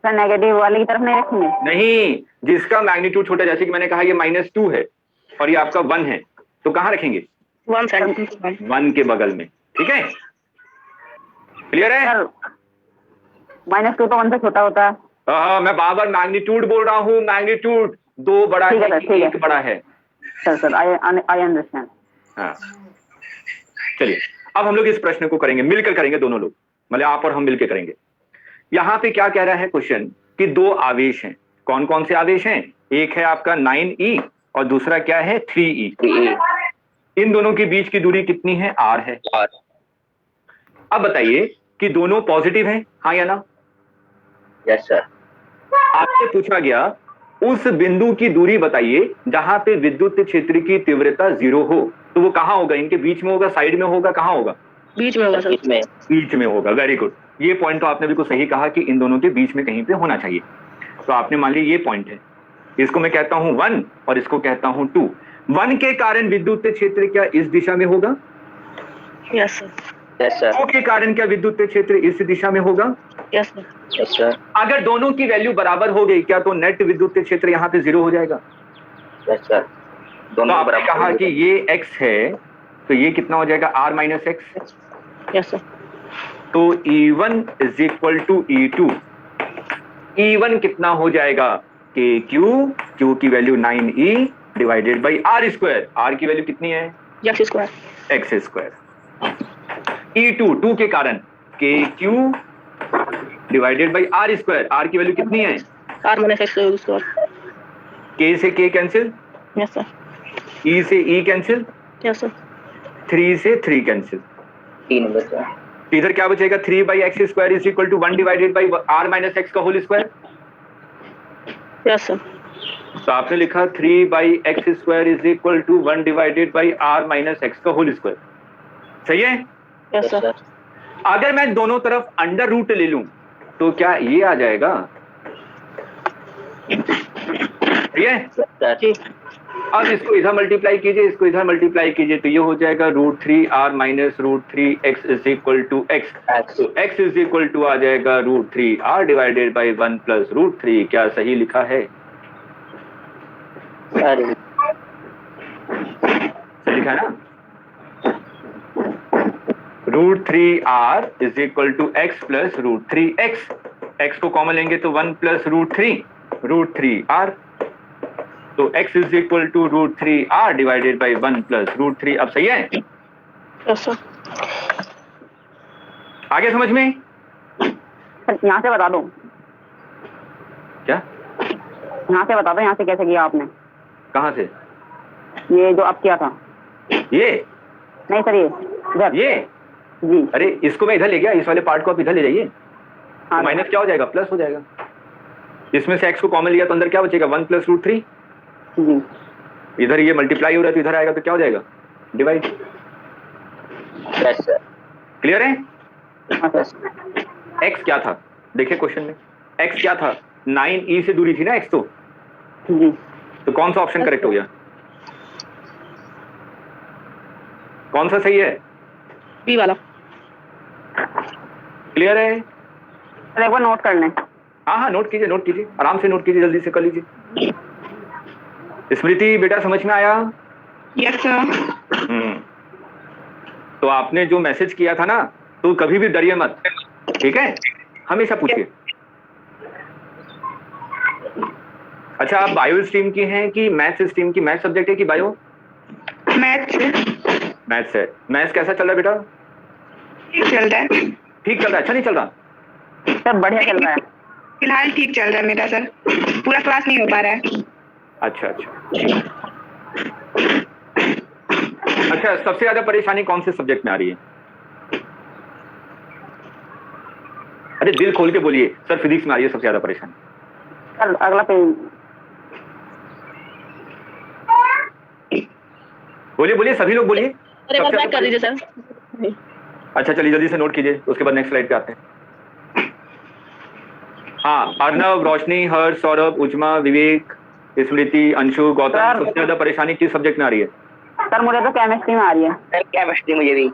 सर नेगेटिव वाले की तरफ नहीं रखेंगे? नहीं, जिसका मैग्नीट्यूड छोटा, जैसे कि मैंने कहा ये -2 है और ये आपका 1 है, तो कहाँ रखेंगे? 1 साइड। 1 के बगल में, ठीक है? क्लियर है? सर -2 तो 1 से छोटा होता है। हाँ, मैं बार बार मैग्नीट्यूड बोल रहा हूँ, मैग्नीट्यूड। 2 बड़ा ठीक है है, सर, ठीक है। 1 बड़ा है। Sir I understand. हाँ, चलिए अब हम लोग इस प्रश्न को करेंगे, मिलकर करेंगे दोनों लोग, मतलब आप और हम मिलकर करेंगे। यहाँ पे क्या कह रहा है क्वेश्चन कि दो आवेश हैं। कौन कौन से आवेश हैं? एक है आपका 9e और दूसरा क्या है? 3e। इन दोनों के बीच की दूरी कितनी है? r है। अब बताइए कि दोनों पॉजिटिव हैं, हाँ या ना? Yes sir. आपसे पूछा गया उस बिंदु की दूरी बताइए जहां पे विद्युत क्षेत्र की तीव्रता 0 हो, तो वो कहां होगा? इनके बीच में होगा, साइड में होगा, कहां होगा? बीच में होगा सर। बीच में होगा। वेरी गुड, ये पॉइंट तो आपने बिल्कुल सही कहा कि इन दोनों के बीच में कहीं पे होना चाहिए। तो आपने मान लिया ये पॉइंट है। इसको मैं कहता हूं 1 और इसको कहता हूं 2। 1 के कारण विद्युत क्षेत्र क्या इस दिशा में होगा? Yes sir. Yes sir. 2 के कारण क्या विद्युत क्षेत्र इस दिशा में होगा? Yes sir. Yes sir. अगर दोनों की वैल्यू बराबर हो गई क्या तो नेट विद्युत क्षेत्र यहाँ पे 0 हो जाएगा? Yes sir. तो आपने कहा कि ये x है तो ये कितना हो जाएगा? r - x। Yes sir. तो E1 is equal to E2। E1 कितना हो जाएगा? Q की value 9e divided by r square. r की वैल्यू कितनी है? x square. x square. E2 2 के कारण Q divided by r square. r की वैल्यू कितनी है? r - x square. k से k cancel, yes sir. e से e कैंसिल, यस सर। 3 से 3 कैंसिल। 3 बचा। इधर क्या बचेगा? 3/x square is equal to 1 divided by r - x का होल स्क्वायर। Yes sir. तो आपने लिखा 3/x square is equal to 1 divided by r - x का होल स्क्वायर। सही है? Yes sir. अगर मैं दोनों तरफ अंडर रूट ले लूं तो क्या ये आ जाएगा? ठीक है? जी। अब इसको इधर मल्टीप्लाई कीजिए, इसको इधर मल्टीप्लाई कीजिए, तो ये हो जाएगा √3r - √3x is equal to x। तो x इज इक्वल टू आ जाएगा √3r डिवाइडेड बाई 1 प्लस √3। क्या सही लिखा है? सही लिखा है ना? √3r is equal to x plus √3x। x को कॉमन लेंगे तो 1 प्लस √3r। तो x is equal to √3r divided by 1 plus √3। अब सही है? Yes sir. आगे समझ में? यहाँ से बता दो, क्या यहाँ से बता दो, यहाँ से कैसे किया आपने? कहाँ से? ये जो अब किया था। ये नहीं सर, ये इधर। ये जी अरे इसको मैं इधर ले गया, इस वाले पार्ट को आप इधर ले जाइए, हाँ माइनस क्या हो जाएगा, प्लस हो जाएगा। इसमें से x को कॉमन लिया तो अंदर क्या बचेगा, 1 + √3। जी। इधर ये मल्टीप्लाई हो रहा है तो इधर आएगा तो क्या हो जाएगा, डिवाइड। क्लियर है? हाँ सर। x क्या था, देखिए क्वेश्चन में x क्या था, 9e से दूरी थी ना x, जी तो कौन सा ऑप्शन करेक्ट हो गया, कौन सा सही है? बी वाला। क्लियर है? सर एक बार नोट कर लें। हाँ हाँ नोट कीजिए, नोट कीजिए, आराम से नोट कीजिए, जल्दी से कर लीजिए। स्मृति बेटा समझ में आया? Yes sir. तो आपने जो मैसेज किया था ना, तो कभी भी डरिए मत, ठीक है, हमेशा पूछिए। अच्छा आप बायो स्ट्रीम की हैं कि मैथ्स स्ट्रीम की, मैथ्स सब्जेक्ट है कि बायो? मैथ मैथ्स है। मैथ्स कैसा चल रहा है बेटा? ठीक चल रहा है। ठीक चल रहा है, अच्छा नहीं चल रहा? सर बढ़िया चल रहा है। फिलहाल ठीक चल रहा है मेरा सर, पूरा क्लास नहीं हो पा रहा है। अच्छा अच्छा, सबसे ज्यादा परेशानी कौन से सब्जेक्ट में आ रही है? अरे दिल खोल के बोलिए, सर फिजिक्स में आ रही है सबसे ज्यादा परेशानी। सर अगला पेज। बोलिए बोलिए, सभी लोग बोलिए। अरे बार बैक कर दीजिए सर। अच्छा चलिए जल्दी से नोट कीजिए, उसके बाद नेक्स्ट स्लाइड पे आते हैं। हाँ, अर्नव, रोशनी, हर्ष, सौरभ, उज्मा, विवेक, स्मृति, अंशु, गौतम, सबसे ज्यादा परेशानी किस सब्जेक्ट में आ रही है? सर मुझे तो केमिस्ट्री में आ रही है। सर केमिस्ट्री मुझे भी।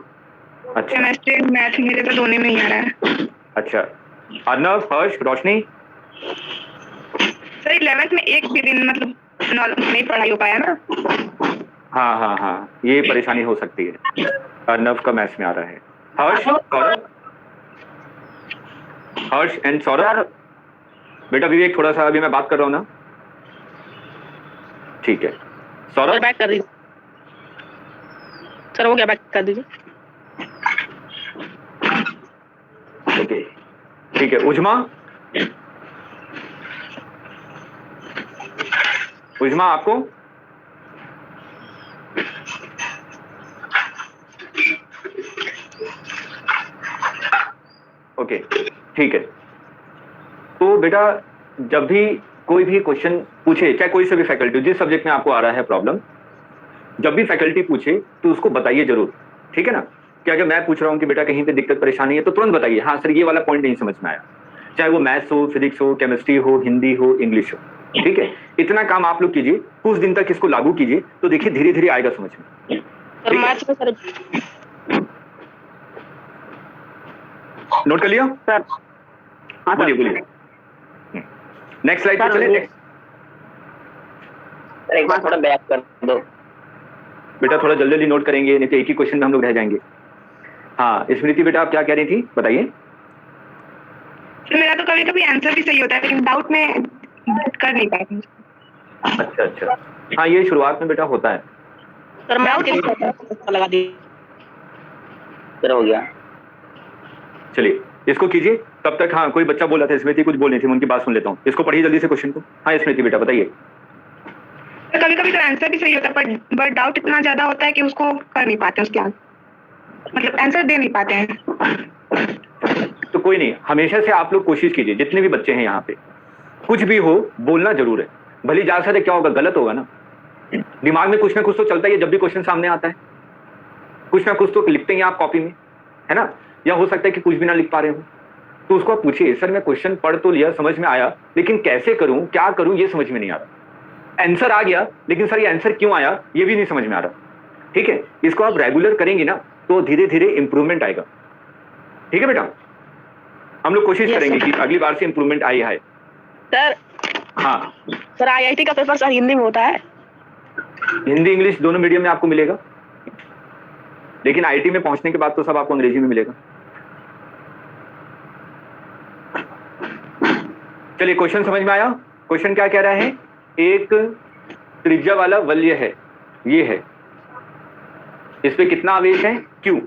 अच्छा केमिस्ट्री मैथ मेरे तो दोनों में ही आ रहा है। अच्छा, अर्नव, हर्ष, रोशनी। सर 11th में एक भी दिन मतलब नहीं पढ़ाई हो पाया ना। हाँ, ये परेशानी हो सकती है। अर्नव का मैथ्स में आ रहा है। हर्ष, सौरभ, हर्ष एंड सौरभ। बेटा विवेक थोड़ा सा, अभी मैं बात कर रहा हूँ ना, ठीक है। सौरभ बैक कर दीजिए सर, हो गया, बैक कर दीजिए। ओके ठीक है। उज्मा, उज्मा आपको? ओके ठीक है। तो बेटा जब भी कोई भी क्वेश्चन पूछे, चाहे कोई से भी फैकल्टी, जिस सब्जेक्ट में आपको आ रहा है प्रॉब्लम, जब भी फैकल्टी पूछे तो उसको बताइए जरूर, ठीक है ना? कि अगर मैं पूछ रहा हूँ कि बेटा कहीं पे दिक्कत परेशानी है तो तुरंत बताइए, हाँ सर ये वाला पॉइंट नहीं समझ में आया, चाहे वो मैथ्स हो, फिजिक्स हो, केमिस्ट्री हो, हिंदी हो, इंग्लिश हो, ठीक है? इतना काम आप लोग कीजिए, कुछ दिन तक इसको लागू कीजिए, तो देखिए धीरे धीरे आएगा समझ में। सर मैथ्स में सर नोट कर लिया? सर हाँ बोलिए सर। बोलिए। नेक्स्ट स्लाइड पे सर, चले। ये- नेक्स्ट सर एक बार थोड़ा बैक कर दो। बेटा थोड़ा जल्दी जल्दी नोट करेंगे, नहीं तो एक ही क्वेश्चन में हम लोग रह जाएंगे। हाँ स्मृति बेटा आप क्या कह रही थी, बताइए। सर मेरा तो कभी कभी आंसर भी सही होता है लेकिन डाउट में कर नहीं पाती हूँ। अच्छा, हाँ ये शुरुआत में बेटा होता है। सर मैथ के लिए लगा दीजिए। सर हो गया। चलिए इसको कीजिए तब तक। हाँ कोई बच्चा बोल रहा था, स्मृति कुछ बोल रही थी, मैं उनकी बात सुन लेता हूँ। इसको पढ़िए जल्दी से क्वेश्चन को। हाँ स्मृति बेटा बताइए। कभी कभी तो आंसर भी सही होता है पर डाउट इतना ज्यादा होता है कि उसको कर नहीं पाते, उसके मतलब आंसर दे नहीं पाते हैं। तो कोई नहीं, हमेशा से आप लोग कोशिश कीजिए, जितने भी बच्चे हैं यहाँ पे, कुछ भी हो बोलना जरूर है। भली जा सकते क्या होगा, गलत होगा ना, दिमाग में कुछ ना कुछ तो चलता ही है जब भी क्वेश्चन सामने आता है, कुछ ना कुछ तो लिखते हैं आप कॉपी में, है ना? या हो सकता है कि कुछ भी ना लिख पा रहे हो, तो उसको आप पूछिए, सर मैं क्वेश्चन पढ़ तो लिया, समझ में आया, लेकिन कैसे करूं, क्या करूं, ये समझ में नहीं आ रहा। आंसर आ गया लेकिन सर ये आंसर क्यों आया ये भी नहीं समझ में आ रहा। ठीक है, इसको आप रेगुलर करेंगे ना तो धीरे धीरे इंप्रूवमेंट आएगा। ठीक है बेटा, हम लोग कोशिश करेंगे कि अगली बार से इंप्रूवमेंट आई है। सर हाँ सर आईआईटी का पेपर सर हिंदी में होता है? हिंदी इंग्लिश दोनों मीडियम में आपको मिलेगा, लेकिन आईटी में पहुंचने के बाद तो सब आपको अंग्रेजी में मिलेगा। चलिए क्वेश्चन समझ में आया? क्वेश्चन क्या कह रहा है, एक त्रिज्या वाला वलय है, ये है, इस पे कितना आवेश है, Q,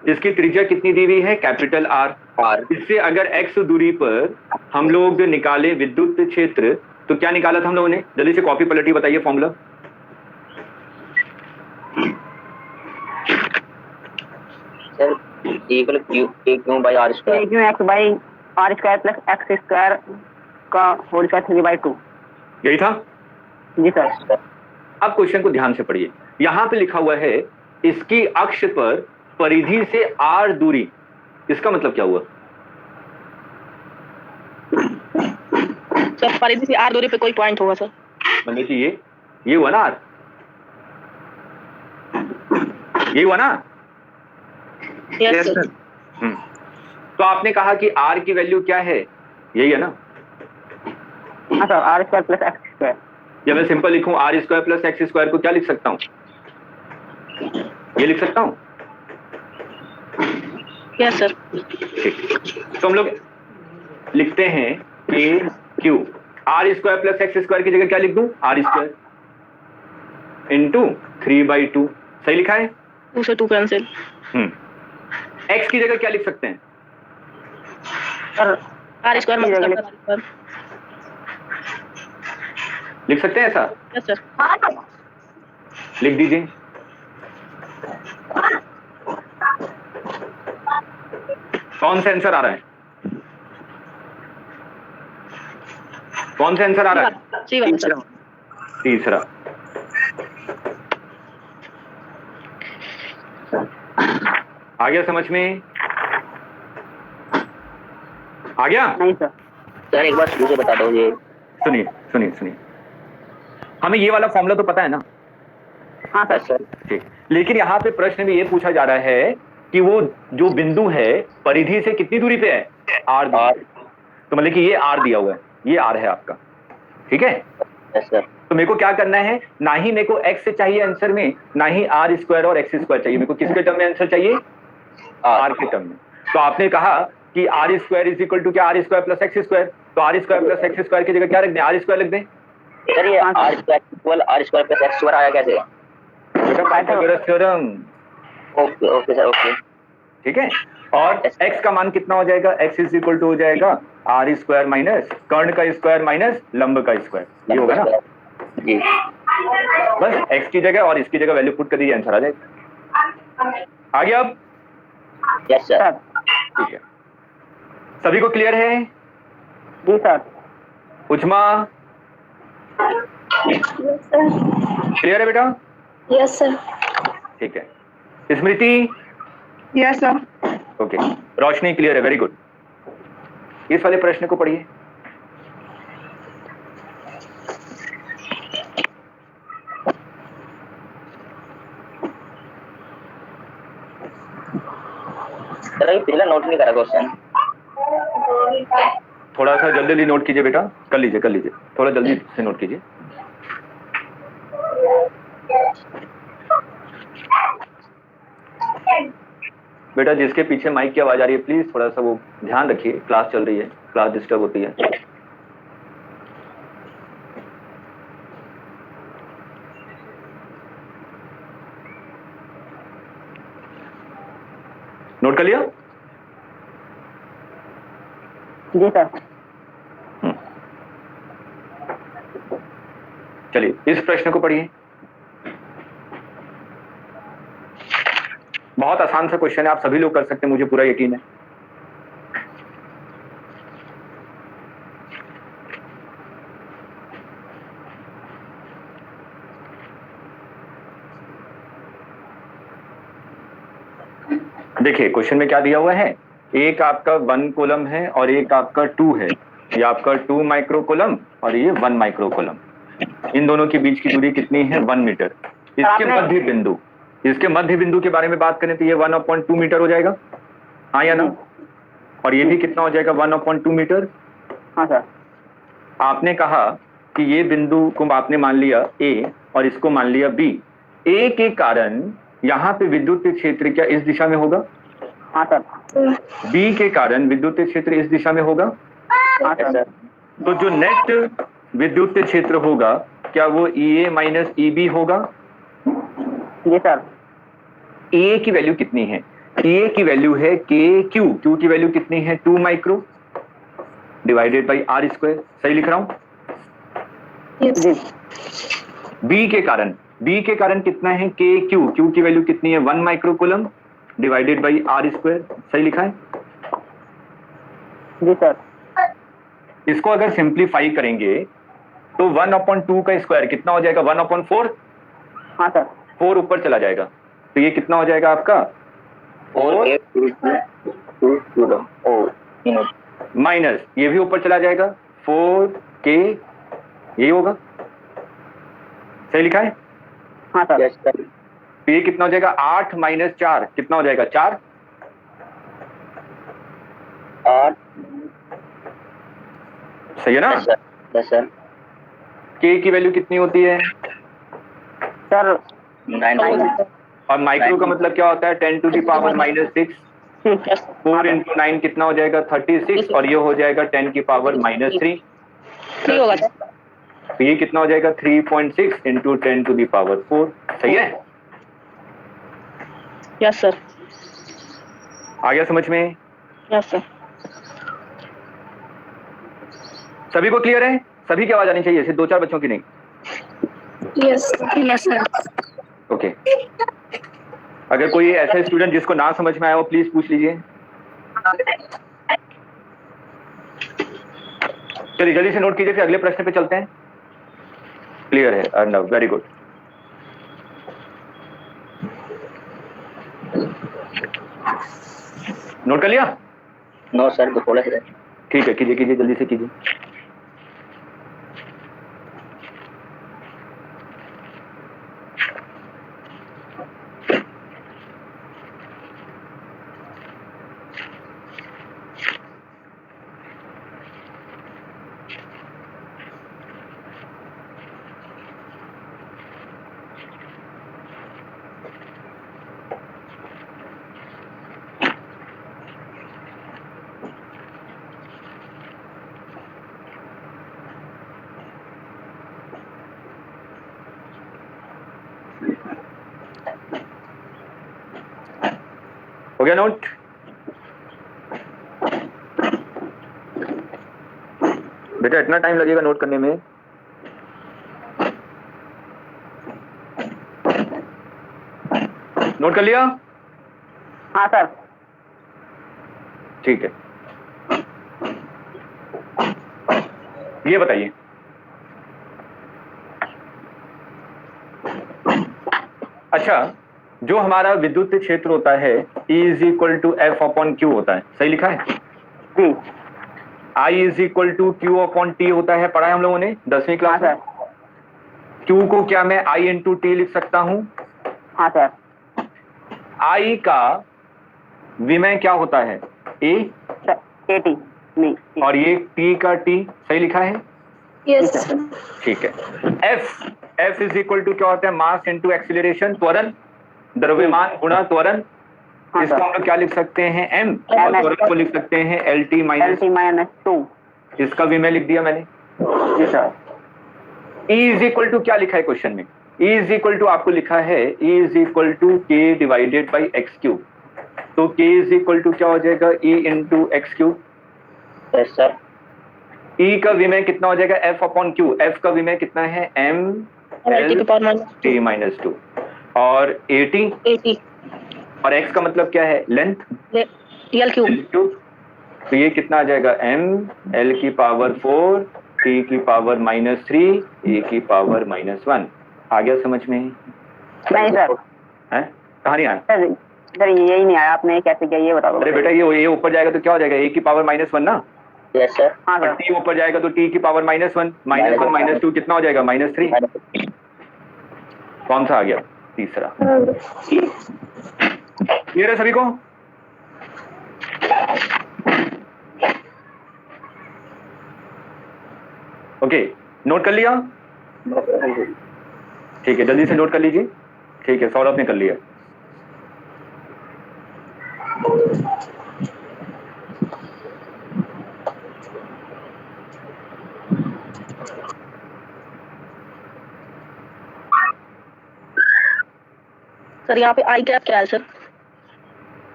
इसकी त्रिज्या कितनी दी हुई है, कैपिटल R, R। इससे अगर x दूरी पर हम लोग निकाले विद्युत क्षेत्र, तो क्या निकाला था हम लोगों ने? जल्दी से कॉपी पलटी बताइए formula. Sir equal Q by R square. Q X by R square plus X square का होल स्क्वायर 3/2। यही था। जी सर। अब क्वेश्चन को ध्यान से पढ़िए। यहां पे लिखा हुआ है इसकी अक्ष पर परिधि से r दूरी। इसका मतलब क्या हुआ? सर परिधि से r दूरी पे कोई पॉइंट होगा सर। मतलब कि ये हुआ ना r, ये हुआ ना? Yes sir. तो आपने कहा कि r की वैल्यू क्या है? यही है ना? हाँ sir, R square plus X square. जब मैं सिंपल लिखूं R square plus X square को क्या लिख सकता हूं? ये लिख सकता हूं? Yes sir. ठीक, तो हम लोग लिखते हैं A Q. R square plus X square की जगह क्या लिख दूं? R square into 3/2। सही लिखा है? 2 से 2 कैंसिल। एक्स की जगह क्या लिख सकते हैं? सर r स्क्वायर की जगह माइनस r स्क्वायर। लिख सकते हैं ऐसा? Yes sir. लिख दीजिए। कौन सा आंसर आ रहा है? कौन सा आंसर आ रहा है? जी वाला सर। तीसरा। आ गया समझ में? आ गया? नहीं सर। सर एक बार शुरू से बता दो ये। सुनिए सुनिए सुनिए, हमें ये वाला फॉर्मूला तो पता है ना? हाँ सर। सर ठीक, लेकिन यहाँ पे प्रश्न में ये पूछा जा रहा है कि वो जो बिंदु है परिधि से कितनी दूरी पे है? r दूरी। तो मतलब कि ये r दिया हुआ है, ये r है आपका, ठीक है? Yes sir. तो मेरे को क्या करना है? ना ही मेरे को x चाहिए आंसर में, ना ही r स्क्वायर और x स्क्वायर चाहिए। मेरे को किसके टर्म में आंसर चाहिए? r के टर्म में। तो आपने कहा कि r square is equal to क्या? r square plus X square. तो r square plus X square की जगह क्या रख दें? r स्क्वायर लिख दें। सर ये R square equal R square plus X square आया कैसे? बेटा Pythagoras theorem. Okay okay sir okay. ठीक है, और x का मान कितना हो जाएगा? x इज इक्वल टू हो जाएगा r स्क्वायर माइनस कर्ण का स्क्वायर माइनस लंब का स्क्वायर। ये होगा ना? जी। बस x की जगह और इसकी जगह वैल्यू पुट कर दीजिए, आंसर आ जाएगा। आ गया अब? Yes sir. ठीक है, सभी को क्लियर है? जी सर। उजमा क्लियर है बेटा? Yes sir. ठीक है, स्मृति यस सर। ओके, रोशनी क्लियर है, वेरी गुड। इस वाले प्रश्न को पढ़िए। सर ये पहला नोट नहीं करा क्वेश्चन। थोड़ा सा जल्दी जल्दी नोट कीजिए बेटा, कर लीजिए कर लीजिए, थोड़ा जल्दी से नोट कीजिए। बेटा जिसके पीछे माइक की आवाज आ रही है प्लीज थोड़ा सा वो ध्यान रखिए, क्लास चल रही है, क्लास डिस्टर्ब होती है। नोट कर लिया? जी सर। चलिए इस प्रश्न को पढ़िए। बहुत आसान सा क्वेश्चन है, आप सभी लोग कर सकते हैं, मुझे पूरा यकीन है। देखिए क्वेश्चन में क्या दिया हुआ है, एक आपका 1 कूलम है और एक आपका 2 है। ये आपका 2 माइक्रो कूलम और ये 1 माइक्रो कूलम। इन दोनों के बीच की दूरी कितनी है? 1 मीटर। इसके मध्य बिंदु, इसके मध्य बिंदु के बारे में बात करें तो ये 1/2 मीटर हो जाएगा, हाँ या ना? और ये भी कितना हो जाएगा? 1/2 मीटर। हाँ सर। आपने कहा कि ये बिंदु को आपने मान लिया A और इसको मान लिया B। A के कारण यहाँ पे विद्युत क्षेत्र क्या इस दिशा में होगा? हाँ सर। B के कारण विद्युत क्षेत्र इस दिशा में होगा। हाँ सर। तो जो नेट विद्युत क्षेत्र होगा क्या वो EA माइनस EB होगा? जी सर। EA की वैल्यू कितनी है? ए की वैल्यू है के क्यू, क्यू की वैल्यू कितनी है 2 micro divided by R square, सही लिख रहा हूं? जी बी के कारण कितना है के क्यू, क्यू की वैल्यू कितनी है 1 micro coulomb divided by R square, सही लिखा है? जी सर। इसको अगर सिंप्लीफाई करेंगे तो 1/2 का स्क्वायर कितना हो जाएगा 1/4, हाँ सर। 4 ऊपर चला जाएगा तो ये कितना हो जाएगा आपका 4 माइनस ये भी ऊपर चला जाएगा 4 के, यही होगा, सही लिखा है? हाँ सर। तो ये कितना हो जाएगा 8 माइनस 4 कितना हो जाएगा 4, सही है ना? सर के की वैल्यू कितनी होती है सर 9 और माइक्रो का मतलब क्या होता है 10 टू द पावर -6, 4 इंटू 9 कितना हो जाएगा 36 और ये हो जाएगा 10 की पावर -3, 3 होगा सर। तो ये कितना हो जाएगा 3.6 इंटू 10 टू द पावर 4, सही है? Yes sir. आ गया समझ में? Yes sir. सभी को क्लियर है? सभी की आवाज आनी चाहिए, सिर्फ 2-4 बच्चों की नहीं। Yes sir. ओके अगर कोई ऐसा स्टूडेंट जिसको ना समझ में आया हो प्लीज पूछ लीजिए। चलिए जल्दी से नोट कीजिए, फिर अगले प्रश्न पे चलते हैं। क्लियर है अर्नव, वेरी गुड। नोट कर लिया? नो सर, थोड़ा सा। ठीक है, कीजिए कीजिए, जल्दी से कीजिए। हो गया नोट? बेटा इतना टाइम लगेगा नोट करने में? नोट कर लिया? हाँ सर। ठीक है, ये बताइए अच्छा, जो हमारा विद्युत क्षेत्र होता है E = F/Q होता है, सही लिखा है? जी। I = Q/T होता है, पढ़ा है हम लोगों ने 10वीं क्लास में। Q को क्या मैं I × T लिख सकता हूं? हाँ सर। I का विमेय क्या होता है? A AT नहीं। और ये T का T, सही लिखा है? यस ठीक है। F = क्या होता है? मास इंटू एक्सीलरेशन, त्वरण, द्रव्यमान गुणा त्वरण। इसको हम लोग क्या लिख सकते हैं? M, और त्वरण को लिख सकते हैं LT - 2। इसका विमेय लिख दिया मैंने। जी सर। E = क्या लिखा है क्वेश्चन में? E = आपको लिखा है E = K divided by x3, तो K = क्या हो जाएगा? E × x3। Yes sir. E का विमेय कितना हो जाएगा? F/Q। F का विमेय कितना है? M LT की पावर -2 और AT और x का मतलब क्या है? लेंथ, -3 तो ये कितना आ जाएगा? M L की पावर 4 T की पावर -3 A की पावर -1। आ गया समझ में? नहीं सर। है? कहाँ नहीं आया? सर यही नहीं आया, आपने कैसे किया ये बताओ। अरे बेटा ये ऊपर जाएगा तो क्या हो जाएगा? A की पावर -1 ना? Yes sir. हाँ सर। T ऊपर जाएगा तो T की पावर -1 -2 कितना हो जाएगा? -3। कौन सा आ गया? तीसरा। क्लियर है सभी को? ओके, नोट कर लिया? ठीक है, जल्दी से नोट कर लीजिए। ठीक है, सौरभ ने कर लिया। सर यहाँ पे आई कैप क्या है सर?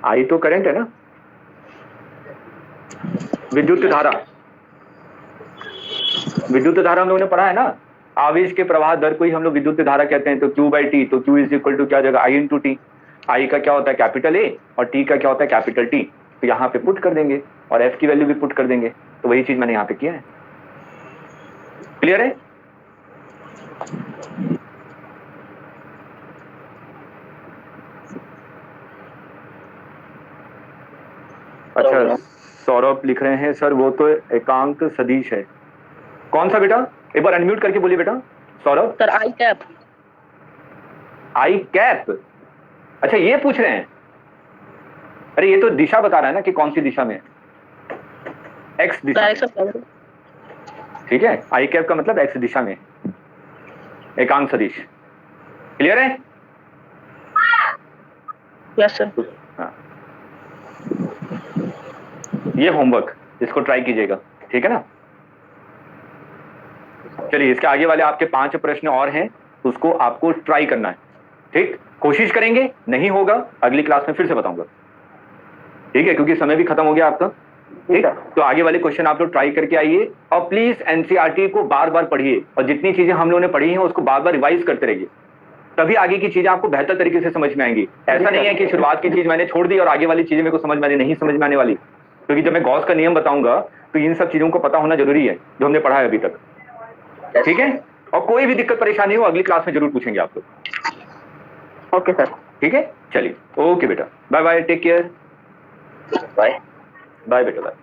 आई तो करंट है ना, विद्युत धारा। विद्युत धारा हम लोगों ने पढ़ा है ना, आवेश के प्रवाह दर को ही हम लोग विद्युत धारा कहते हैं। तो Q/T, तो Q इज इक्वल टू क्या जगह I इंटू टी। आई का क्या होता है कैपिटल A और टी का क्या होता है कैपिटल T। तो यहाँ पे पुट कर देंगे और F की वैल्यू भी पुट कर देंगे। तो वही चीज मैंने यहाँ पे किया है। क्लियर है? अच्छा, सौरभ लिख रहे हैं सर वो तो एकांक सदिश है। कौन सा बेटा? एक बार अनम्यूट करके बोलिए बेटा। Saurabh sir I cap. I cap, अच्छा ये पूछ रहे हैं। अरे ये तो दिशा बता रहा है ना कि कौन सी दिशा में, एक्स दिशा। ठीक है, आई कैप का मतलब एक्स दिशा में एकांक सदिश। क्लियर है? Yes sir. हाँ, ये होमवर्क, इसको ट्राई कीजिएगा, ठीक है ना। चलिए इसके आगे वाले आपके 5 प्रश्न और हैं, उसको आपको ट्राई करना है। ठीक, कोशिश करेंगे, नहीं होगा अगली क्लास में फिर से बताऊंगा। ठीक है, क्योंकि समय भी खत्म हो गया आपका। ठीक है, तो आगे वाले क्वेश्चन आप लोग ट्राई करके आइए और प्लीज एनसीईआरटी को बार बार पढ़िए और जितनी चीजें हम लोगों ने पढ़ी हैं उसको बार बार रिवाइज करते रहिए, तभी आगे की चीजें आपको बेहतर तरीके से समझ में आएंगी। ऐसा नहीं है कि शुरुआत की चीज मैंने छोड़ दी और आगे वाली चीजें मेरे को समझ में नहीं समझ में आने वाली, क्योंकि जब मैं गॉस का नियम बताऊंगा तो इन सब चीजों को पता होना जरूरी है जो हमने पढ़ा है अभी तक। ठीक है, और कोई भी दिक्कत परेशानी हो अगली क्लास में जरूर पूछेंगे आप लोग। Okay sir. ठीक है, चलिए ओके बेटा, bye bye, take care. Bye. Bye बेटा, बाय।